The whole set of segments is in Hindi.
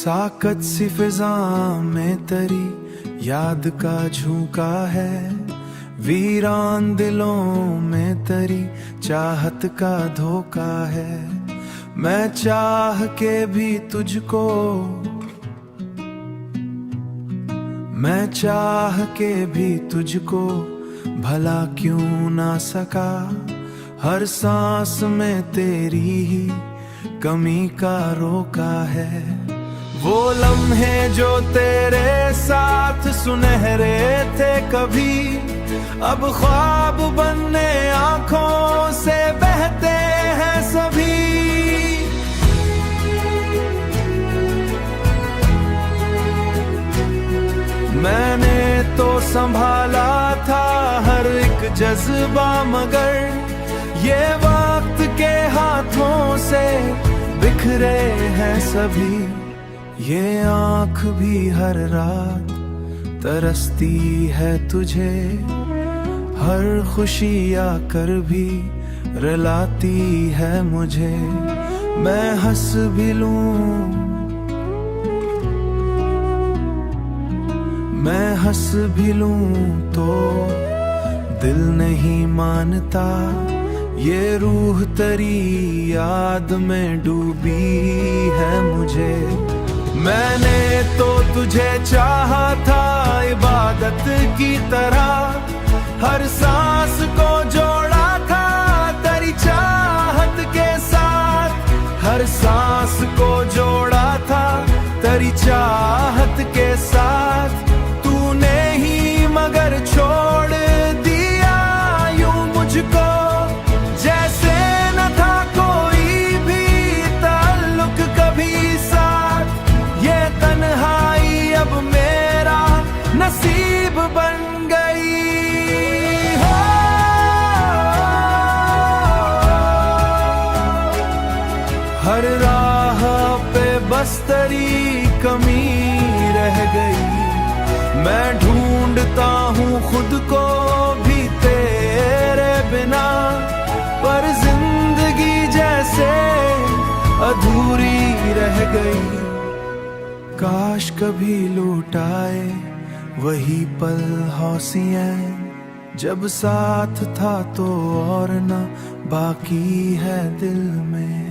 साकत सी फिजा में तेरी याद का झोंका है, वीरान दिलों में तेरी चाहत का धोखा है। मैं चाह के भी तुझको, मैं चाह के भी तुझको भला क्यों ना सका। हर सांस में तेरी ही कमी का रोका है। वो लम्हे जो तेरे साथ सुनहरे थे कभी, अब ख्वाब बनने आंखों से बहते हैं सभी। मैंने तो संभाला था हर एक जज्बा, मगर ये वक्त के हाथों से बिखरे हैं सभी। ये आँख भी हर रात तरसती है तुझे, हर खुशी आकर भी रुलाती है मुझे। मैं हंस भी लूं, मैं हंस भी लूं तो दिल नहीं मानता। ये रूह तेरी याद में डूबी है मुझे। मैंने तो तुझे चाहा था इबादत की तरह, हर सांस को जोड़ा था तेरी चाहत के साथ। हर सांस को जोड़ा था तेरी चाहत के साथ। तूने ही मगर छोड़ दिया यूं मुझको, जैसे न था कोई भी ताल्लुक कभी साथ। ये तन्हाई अब मेरा नसीब बन गई हो। हर राह पे बस तेरी कमी रह गई। मैं ढूंढता हूँ खुद को भी तेरे बिना, पर जिंदगी जैसे अधूरी रह गई। काश कभी लौट आए वही पल हौसियाँ, जब साथ था तो और ना बाकी है दिल में।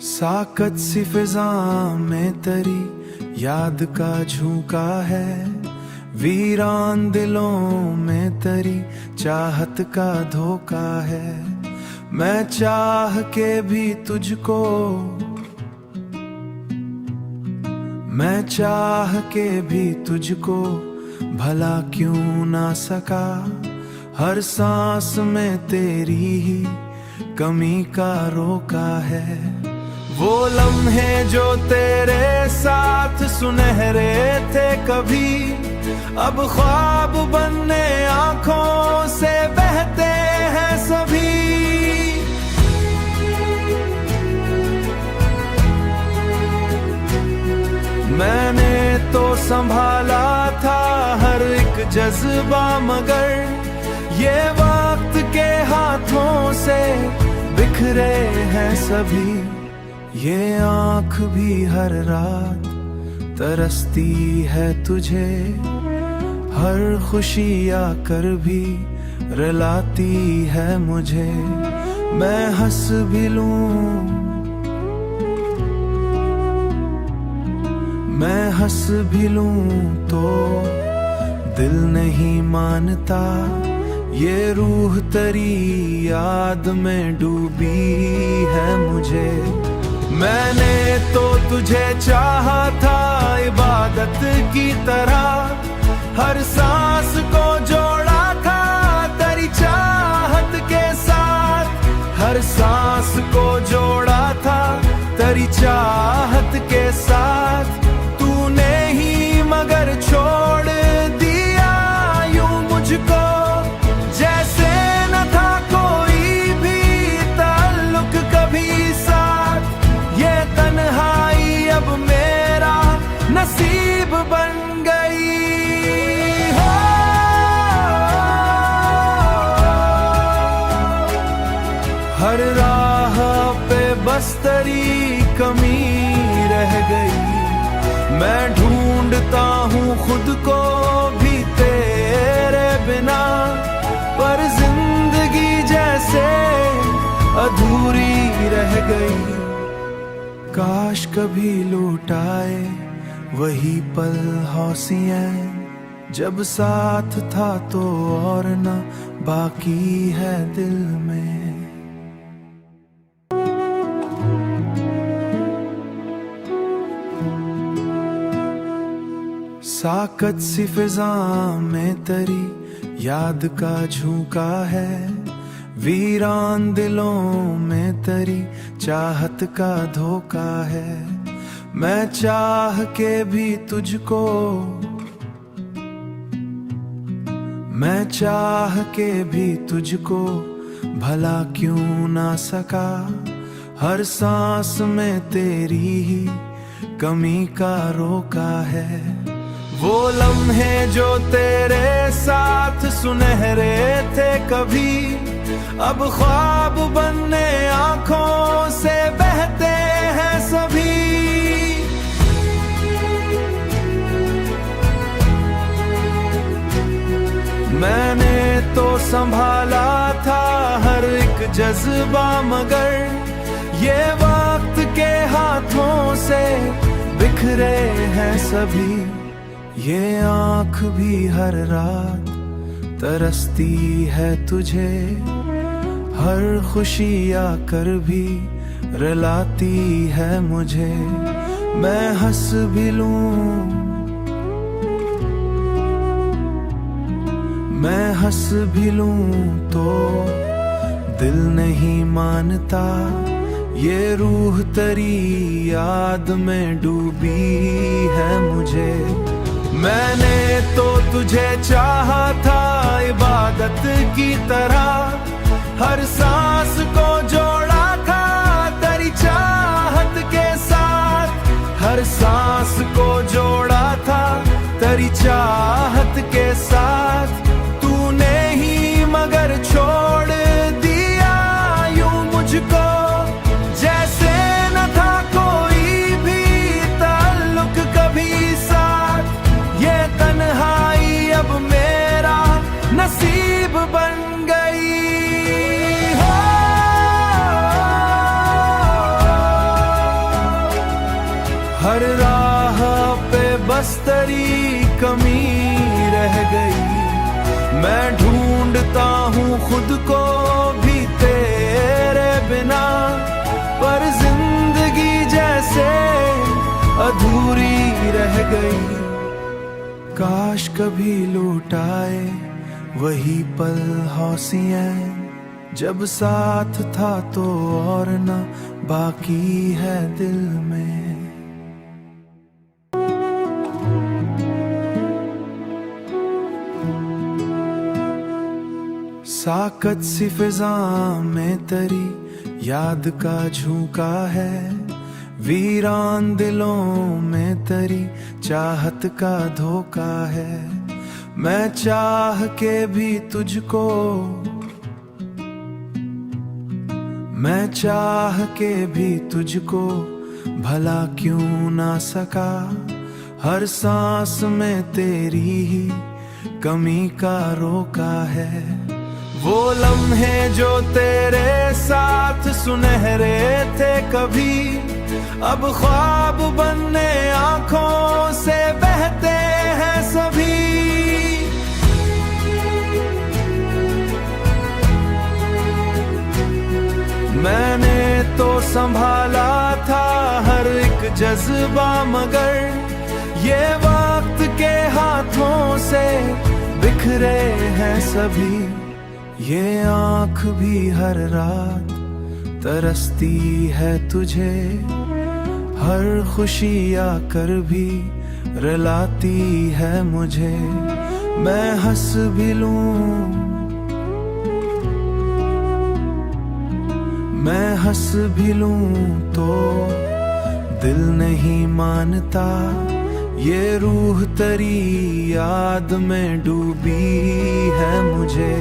साकत सी फिजा में तेरी याद का झोंका है, वीरान दिलों में तेरी चाहत का धोखा है। मैं चाह के भी तुझको, मैं चाह के भी तुझको भला क्यों ना सका। हर सांस में तेरी ही कमी का रोका है। वो लम्हे जो तेरे साथ सुनहरे थे कभी, अब ख्वाब बनने आंखों से बहते हैं सभी। मैंने तो संभाला था हर एक जज्बा, मगर ये वक्त के हाथों से बिखरे हैं सभी। ये आँख भी हर रात तरसती है तुझे, हर खुशी आकर भी रुलाती है मुझे। मैं हंस भी लूं, मैं हंस भी लूं तो दिल नहीं मानता। ये रूह तेरी याद में डूबी है मुझे। मैंने तो तुझे चाहा था इबादत की तरह, हर सांस को जोड़ा था तेरी चाहत के साथ। हर सांस को जोड़ा था तेरी चाहत के साथ। तूने ही मगर छोड़ दिया यूं मुझको, जैसे न था कोई भी ताल्लुक कभी साथ। ये तन्हाई अब मेरा नसीब बन गई हो। हर राह पे बस तेरी कमी रह गई। मैं ढूंढता हूँ खुद को भी तेरे बिना, पर जिंदगी जैसे अधूरी रह गई। काश कभी लौट आए वही पल हौसियाँ, जब साथ था तो और ना बाकी है दिल में। साकत सी फिजा में तेरी याद का झोंका है, वीरान दिलों में तेरी चाहत का धोखा है। मैं चाह के भी तुझको, मैं चाह के भी तुझको भला क्यों ना सका। हर सांस में तेरी ही कमी का रोका है। वो लम्हे जो तेरे साथ सुनहरे थे कभी, अब ख्वाब बनने आंखों से बहते हैं सभी। मैंने तो संभाला था हर एक जज्बा, मगर ये वक्त के हाथों से बिखरे हैं सभी। ये आँख भी हर रात तरसती है तुझे, हर खुशी आकर भी रुलाती है मुझे। मैं हंस भी लूं, मैं हंस भी लूं तो दिल नहीं मानता। ये रूह तेरी याद में डूबी है मुझे। मैंने तो तुझे चाहा था इबादत की तरह, हर सांस को जोड़ा था तेरी चाहत के साथ। हर सांस को जोड़ा था तेरी चाहत के साथ। तूने ही मगर छोड़ दिया यूं मुझको, जैसे न था कोई भी ताल्लुक कभी साथ। ये तन्हाई अब मेरा नसीब बन गई। हर राह पे बस तेरी कमी रह गई। मैं ढूंढता हूँ खुद को भी तेरे बिना, पर जिंदगी जैसे अधूरी रह गई। काश कभी लौट आए वही पल हौसियाँ, जब साथ था तो और ना बाकी है दिल में। साकत सी फिजा में तेरी याद का झोंका है, वीरान दिलों में तेरी चाहत का धोखा है। मैं चाह के भी तुझको, मैं चाह के भी तुझको भला क्यों ना सका। हर सांस में तेरी ही कमी का रोका है। वो लम्हे जो तेरे साथ सुनहरे थे कभी, अब ख्वाब बनने आंखों से बहते हैं सभी। मैंने तो संभाला था हर एक जज्बा, मगर ये वक्त के हाथों से बिखरे हैं सभी। ये आँख भी हर रात तरसती है तुझे, हर खुशी आकर भी रुलाती है मुझे। मैं हंस भी लूं, मैं हंस भी लूं तो दिल नहीं मानता। ये रूह तेरी याद में डूबी है मुझे।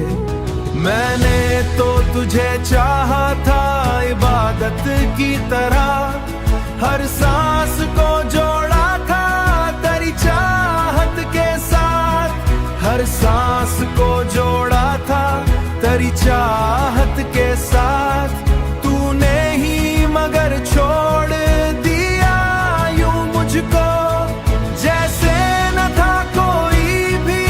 मैंने तो तुझे चाहा था इबादत की तरह, हर सांस को जोड़ा था तेरी चाहत के साथ, हर सांस को जोड़ा था तेरी चाहत के साथ। तूने ही मगर छोड़ दिया यूं मुझको, जैसे न था कोई भी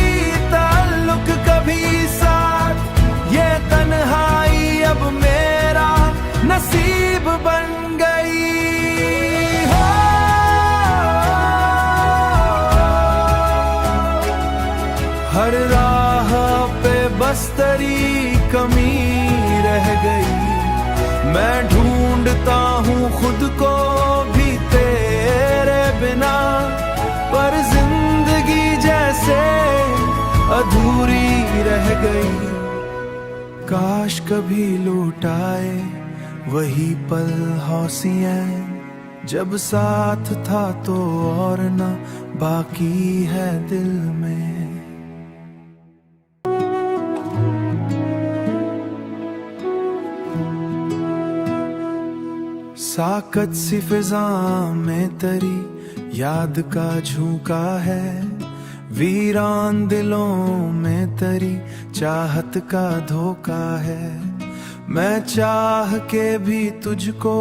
ताल्लुक कभी साथ। ये तन्हाई अब मेरा नसीब बन गई हो। हर राह पे बस तेरी कमी रह गई, मैं ढूंढता हूँ खुद को भी तेरे बिना, पर जिंदगी जैसे अधूरी रह गई। काश कभी लौट आए वही पल हौसियाँ, जब साथ था तो और ना बाकी है दिल में। साकत सी फिजा में तेरी याद का झोंका है, वीरान दिलों में तेरी चाहत का धोखा है। मैं चाह के भी तुझको,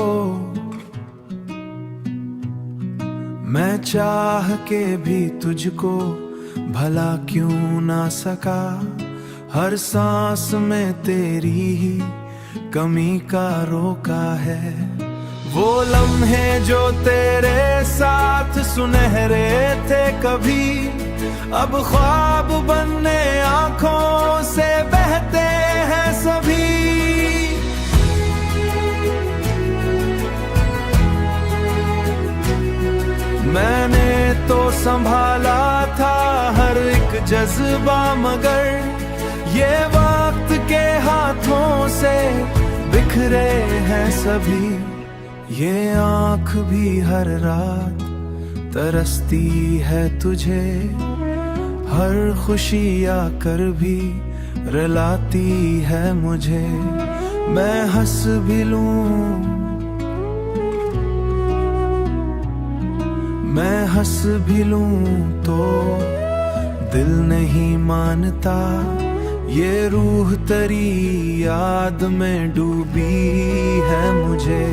मैं चाह के भी तुझको भला क्यों ना सका। हर सांस में तेरी ही कमी का रोका है। वो लम्हे जो तेरे साथ सुनहरे थे कभी, अब ख्वाब बनने आंखों से बहते हैं सभी। मैंने तो संभाला था हर एक जज्बा, मगर ये वक्त के हाथों से बिखरे हैं सभी। ये आँख भी हर रात तरसती है तुझे, हर खुशी आकर भी रुलाती है मुझे। मैं हंस भी लूं, मैं हंस भी लूं तो दिल नहीं मानता। ये रूह तेरी याद में डूबी है मुझे।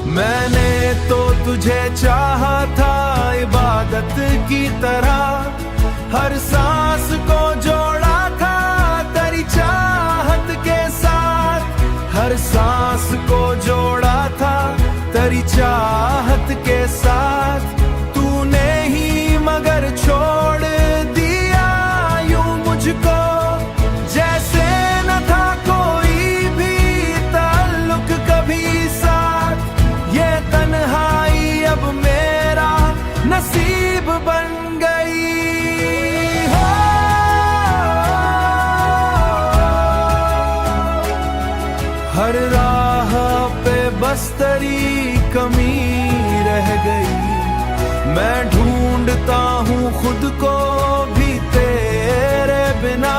मैंने तो तुझे चाहा था इबादत की तरह, हर सांस को जोड़ा था तेरी चाहत के साथ, हर सांस को जोड़ा था तेरी चाहत के साथ। तूने ही मगर छोड़ दिया यूं मुझको, जैसे न था कोई भी ताल्लुक कभी साथ। ये तन्हाई अब मेरा नसीब बन गई हो। हर राह पे बस तेरी कमी रह गई, मैं ढूंढता हूँ खुद को भी तेरे बिना,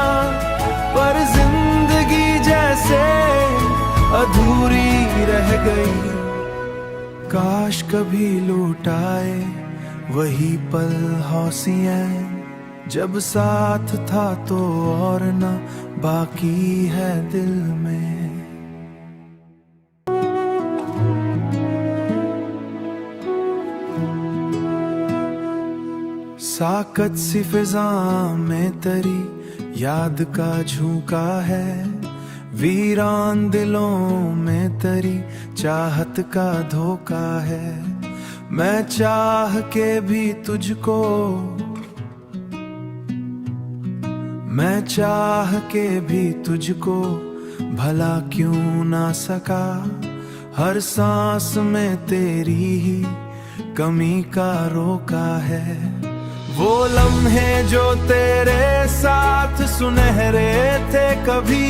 पर जिंदगी जैसे अधूरी रह गई। काश कभी लौट आए वही पल हौसियाँ, जब साथ था तो और ना बाकी है दिल में। साकत सी फिजा में तेरी याद का झोंका है, वीरान दिलों में तेरी चाहत का धोखा है। मैं चाह के भी तुझको, मैं चाह के भी तुझको भला क्यों ना सका। हर सांस में तेरी ही कमी का रोका है। वो लम्हे जो तेरे साथ सुनहरे थे कभी,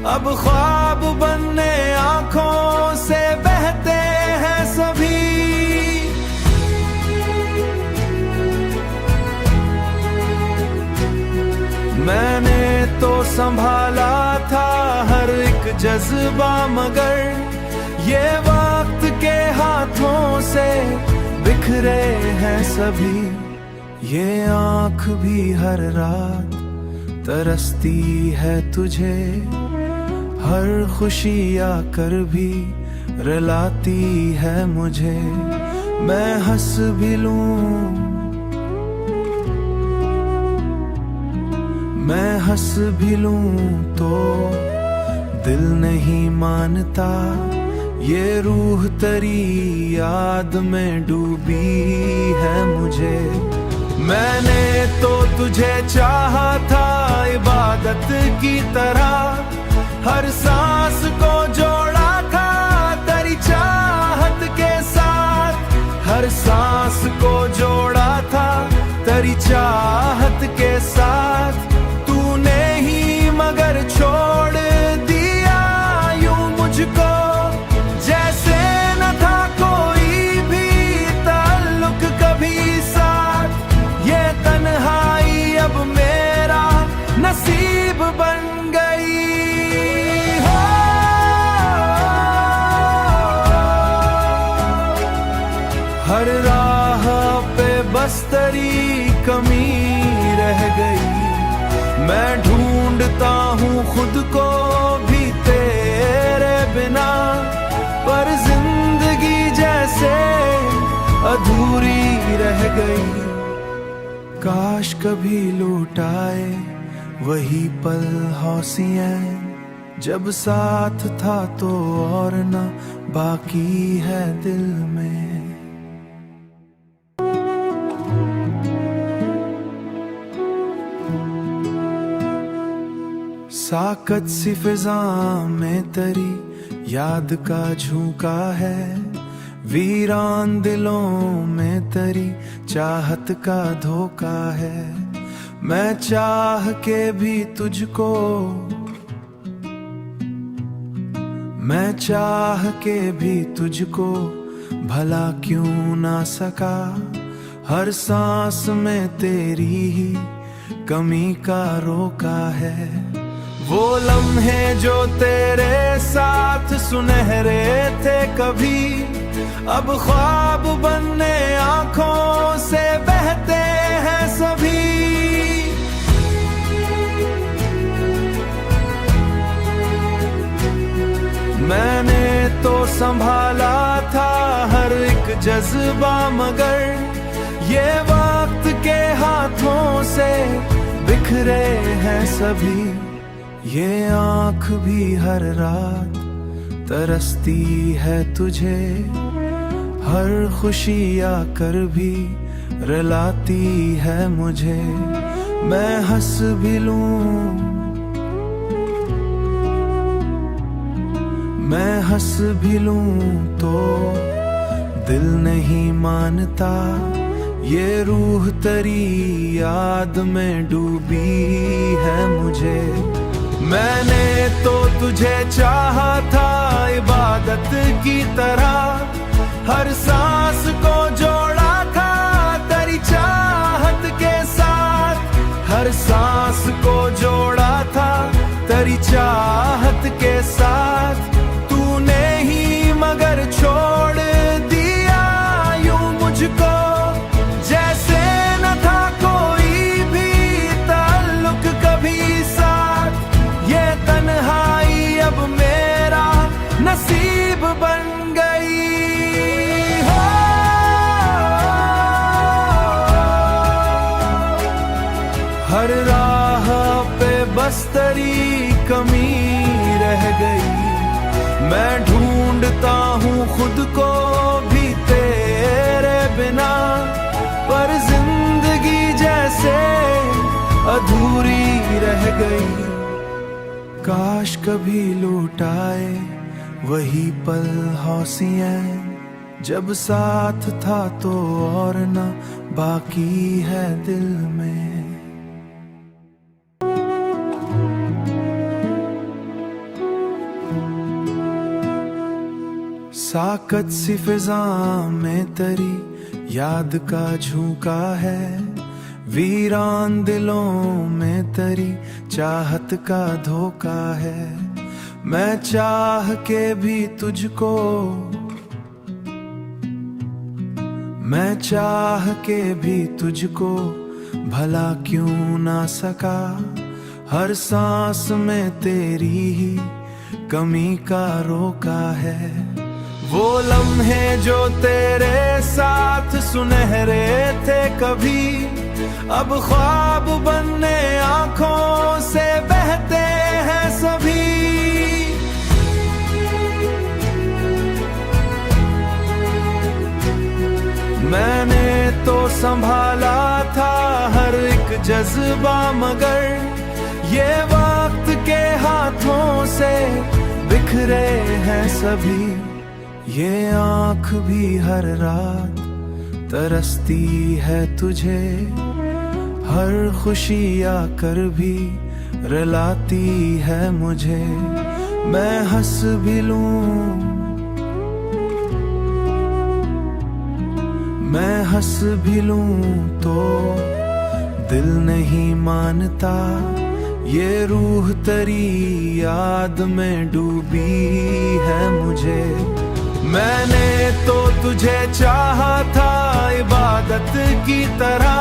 अब ख्वाब बनने आंखों से बहते हैं सभी। मैंने तो संभाला था हर एक जज्बा, मगर ये वक्त के हाथों से बिखरे हैं सभी। ये आँख भी हर रात तरसती है तुझे, हर खुशी आकर भी रुलाती है मुझे। मैं हंस भी लूं, मैं हंस भी लूं तो दिल नहीं मानता। ये रूह तेरी याद में डूबी है मुझे। मैंने तो तुझे चाहा था इबादत की तरह, हर सांस को जोड़ा था तेरी चाहत के साथ, हर सांस को जोड़ा था तेरी चाहत के साथ। तूने ही मगर छोड़ दिया यूं मुझको, जैसे न था कोई भी ताल्लुक कभी साथ। ये तन्हाई अब मेरा नसीब बन गई। हर राह पे बस तेरी कमी रह गई। मैं ढूंढता हूँ खुद को भी तेरे बिना, पर जिंदगी जैसे अधूरी रह गई। काश कभी लौट आए वही पल हौसियाँ, जब साथ था तो और ना बाकी है दिल में। साकत सी फिजा में तेरी याद का झोंका है, वीरान दिलों में तेरी चाहत का धोखा है। मैं चाह के भी तुझको, मैं चाह के भी तुझको भला क्यों ना सका। हर सांस में तेरी ही कमी का रोका है। वो लम्हे जो तेरे साथ सुनहरे थे कभी, अब ख्वाब बनने आंखों से बहते हैं सभी। मैंने तो संभाला था हर एक जज्बा, मगर ये वक्त के हाथों से बिखरे हैं सभी। ये आँख भी हर रात तरसती है तुझे, हर खुशी आकर भी रुलाती है मुझे। मैं हंस भी लूं, मैं हंस भी लूं तो दिल नहीं मानता। ये रूह तेरी याद में डूबी है मुझे। मैंने तो तुझे चाहा था इबादत की तरह, हर सांस को जोड़ा था तेरी चाहत के साथ, हर सांस को जोड़ा था तेरी चाहत के साथ। तूने ही मगर छोड़ दिया यूं मुझको, जैसे न था कोई भी ताल्लुक कभी साथ। ये तन्हाई अब मेरा नसीब बन गई। हर राह पे बस तेरी कमी रह गई। मैं ढूंढता हूँ खुद को भी तेरे बिना, पर जिंदगी जैसे अधूरी रह गई। काश कभी लौट आए वही पल हौसियाँ, जब साथ था तो और ना बाकी है दिल में। साकत सी फिजा में तेरी याद का झोंका है, वीरान दिलों में तेरी चाहत का धोखा है। मैं चाह के भी तुझको, मैं चाह के भी तुझको भला क्यों ना सका। हर सांस में तेरी ही कमी का रोका है। वो लम्हे जो तेरे साथ सुनहरे थे कभी, अब ख्वाब बनने आंखों से बहते हैं सभी। मैंने तो संभाला था हर एक जज्बा, मगर ये वक्त के हाथों से बिखरे हैं सभी। ये आँख भी हर रात तरसती है तुझे, हर खुशी आकर भी रुलाती है मुझे। मैं हंस भी लूं, मैं हंस भी लूं तो दिल नहीं मानता। ये रूह तेरी याद में डूबी है मुझे। मैंने तो तुझे चाहा था इबादत की तरह,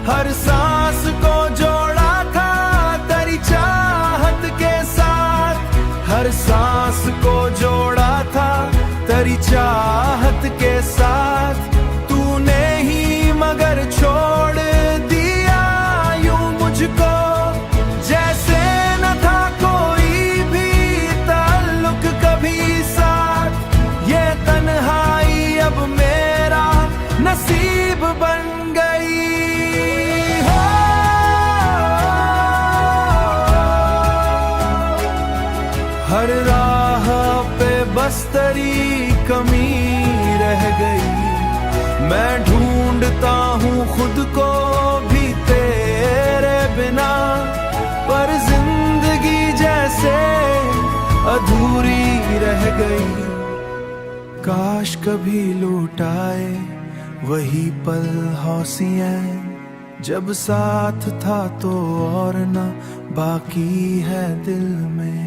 हर सांस को जोड़ा था तेरी चाहत के साथ। हर सांस को जोड़ा था तेरी चाहत के साथ। तूने ही मगर छोड़ दिया यूं मुझको, जैसे न था कोई भी ताल्लुक कभी साथ। ये तन्हाई अब मेरा नसीब बन गई। हर राह पे बस तेरी कमी रह गई। मैं ढूंढता हूँ खुद को भी तेरे बिना, पर जिंदगी जैसे अधूरी रह गई। काश कभी लौट आए वही पल हौसियाँ, जब साथ था तो और ना बाकी है दिल में।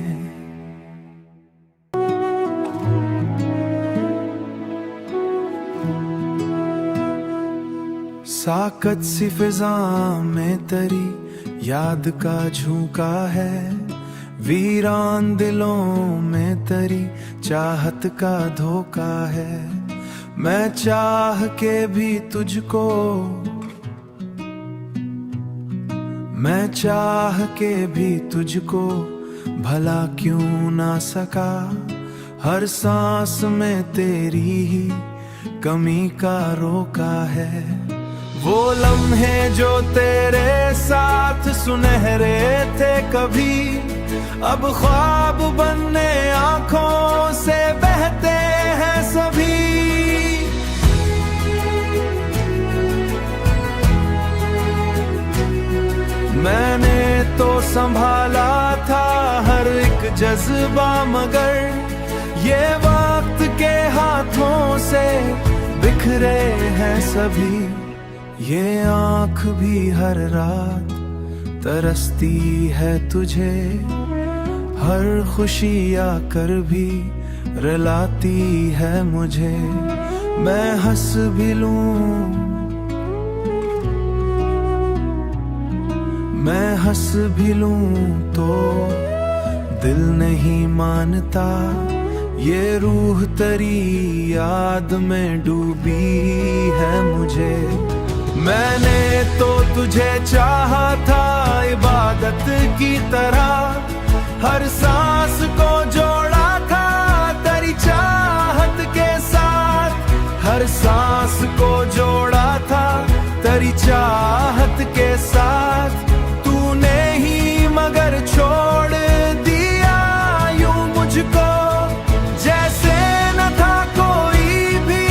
साकत सी फिजा में तेरी याद का झोंका है। वीरान दिलों में तेरी चाहत का धोखा है। मैं चाह के भी तुझको, मैं चाह के भी तुझको भला क्यों ना सका। हर सांस में तेरी ही कमी का रोका है। वो लम्हे जो तेरे साथ सुनहरे थे कभी, अब ख्वाब बनने आंखों से बहते हैं सभी। मैंने तो संभाला था हर एक जज्बा, मगर ये वक्त के हाथों से बिखरे हैं सभी। ये आँख भी हर रात तरसती है तुझे, हर खुशी आकर भी रुलाती है मुझे। मैं हंस भी लूं, मैं हंस भी लूं तो दिल नहीं मानता। ये रूह तेरी याद में डूबी है मुझे। मैंने तो तुझे चाहा था इबादत की तरह, हर सांस को जोड़ा था तेरी चाहत के साथ। हर सांस को जोड़ा था तेरी चाहत के साथ। तूने ही मगर छोड़ दिया यूं मुझको, जैसे न था कोई भी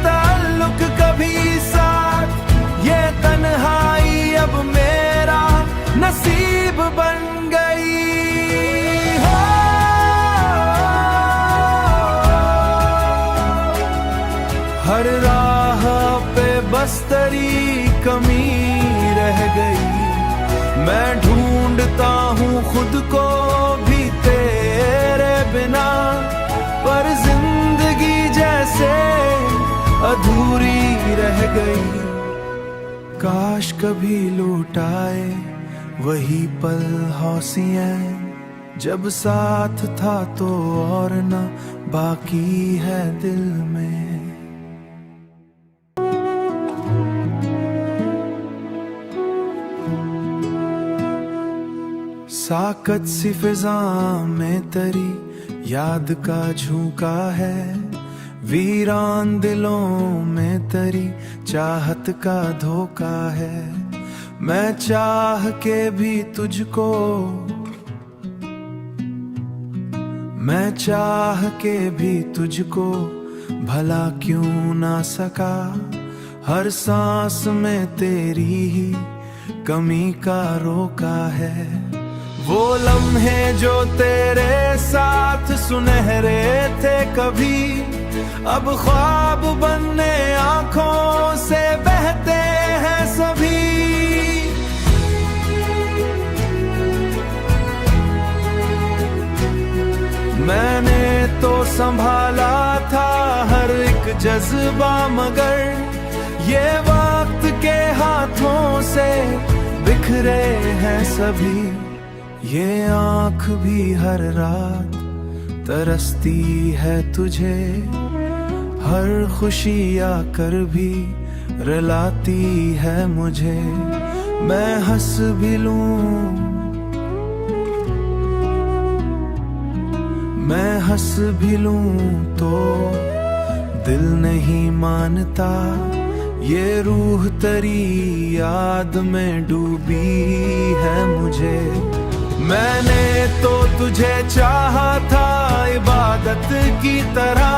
ताल्लुक कभी साथ। ये तन्हाई अब मेरा नसीब बन गई। हर राह पे बस तेरी कमी मैं ढूंढता हूँ खुद को भी तेरे बिना, पर जिंदगी जैसे अधूरी रह गई। काश कभी लौट आए वही पल हौसियाँ, जब साथ था तो और न बाकी है दिल में। साकत सी फिजा में तरी याद का झोंका है, वीरान दिलों में तरी चाहत का धोखा है। मैं चाह के भी तुझको, मैं चाह के भी तुझको भला क्यों ना सका। हर सांस में तेरी ही कमी का रोका है। वो लम्हे जो तेरे साथ सुनहरे थे कभी, अब ख्वाब बनने आंखों से बहते हैं सभी। मैंने तो संभाला था हर एक जज्बा, मगर ये वक्त के हाथों से बिखरे हैं सभी। ये आँख भी हर रात तरसती है तुझे, हर खुशी आकर भी रुलाती है मुझे। मैं हंस भी लूं, मैं हंस भी लूं तो दिल नहीं मानता। ये रूह तेरी याद में डूबी है मुझे। मैंने तो तुझे चाहा था इबादत की तरह,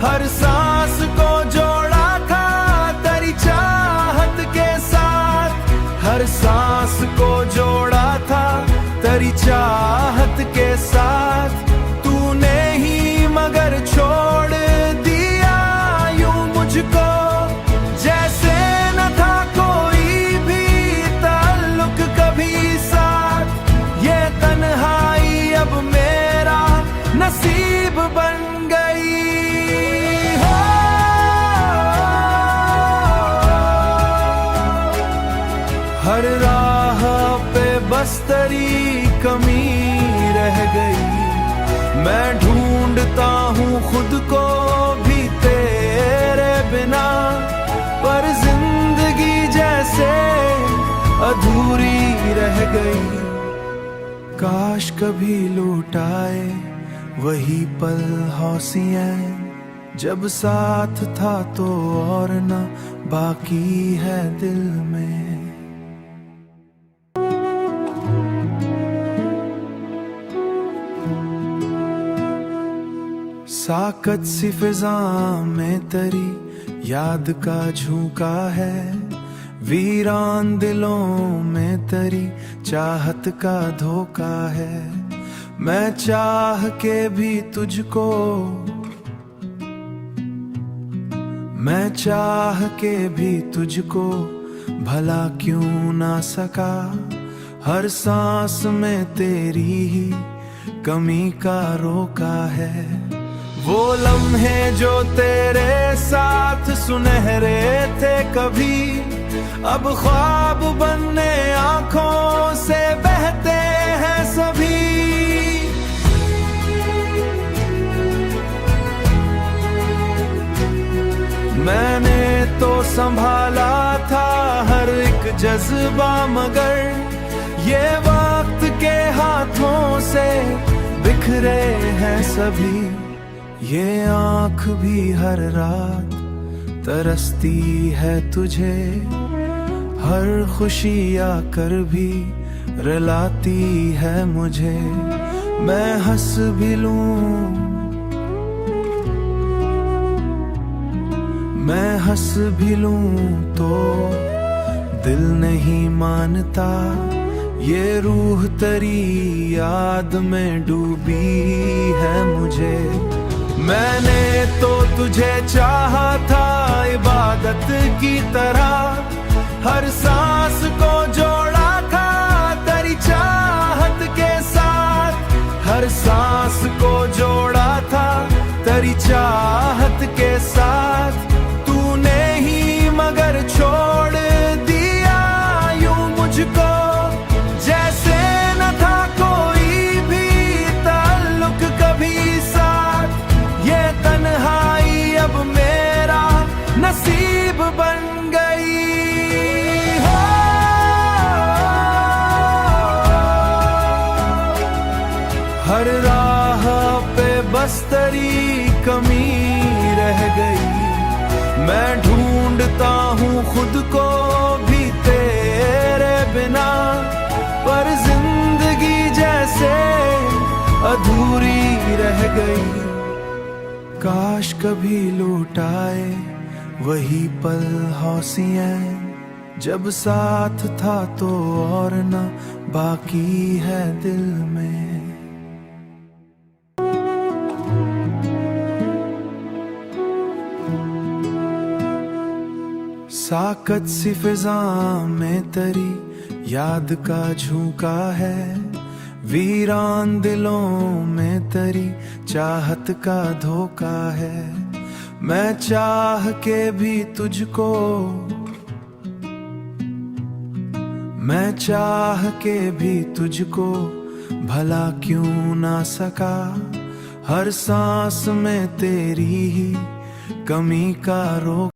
हर सांस को जोड़ा था तेरी चाहत के साथ। हर सांस को जोड़ा था तेरी चाहत के साथ। तूने ही मगर छोड़ दिया यूं मुझको, जैसे न था कोई भी ताल्लुक कभी साथ। ये तन्हाई अब मेरा नसीब बन गई। हर राह पे बस तेरी कमी रह गई। मैं ढूंढता हूँ खुद को भी तेरे बिना, पर जिंदगी जैसे अधूरी रह गई। काश कभी लौट आए वही पल हौसियाँ, जब साथ था तो और न बाकी है दिल में। साकत सी फिजा में तरी याद का झोंका है, वीरान दिलों में तरी चाहत का धोखा है। मैं चाह के भी तुझको, मैं चाह के भी तुझको भला क्यों ना सका। हर सांस में तेरी ही कमी का रोका है। वो लम्हे जो तेरे साथ सुनहरे थे कभी, अब ख्वाब बनने आंखों से बहते हैं सभी। मैंने तो संभाला था हर एक जज्बा, मगर ये वक्त के हाथों से बिखरे हैं सभी। ये आँख भी हर रात तरसती है तुझे, हर खुशी आकर भी रुलाती है मुझे। मैं हंस भी लूं, मैं हंस भी लूं तो दिल नहीं मानता। ये रूह तेरी याद में डूबी है मुझे। मैंने तो तुझे चाहा था इबादत की तरह, हर सांस को जोड़ा था चाहत के साथ तूने ही मगर छोड़ दिया यूं मुझको, जैसे न था कोई भी ताल्लुक कभी साथ। ये तन्हाई अब मेरा नसीब बन गई। हर राह पे बस तेरी कमी रह गई। मैं ढूंढता हूँ खुद को भी तेरे बिना, पर जिंदगी जैसे अधूरी रह गई। काश कभी लौट आए वही पल हौसियाँ, जब साथ था तो और न बाकी है दिल में। साकत सी फिजा में तेरी याद का झोंका है, वीरान दिलों में तेरी चाहत का धोखा है। मैं चाह के भी तुझको, मैं चाह के भी तुझको भला क्यों ना सका। हर सांस में तेरी ही कमी का रोक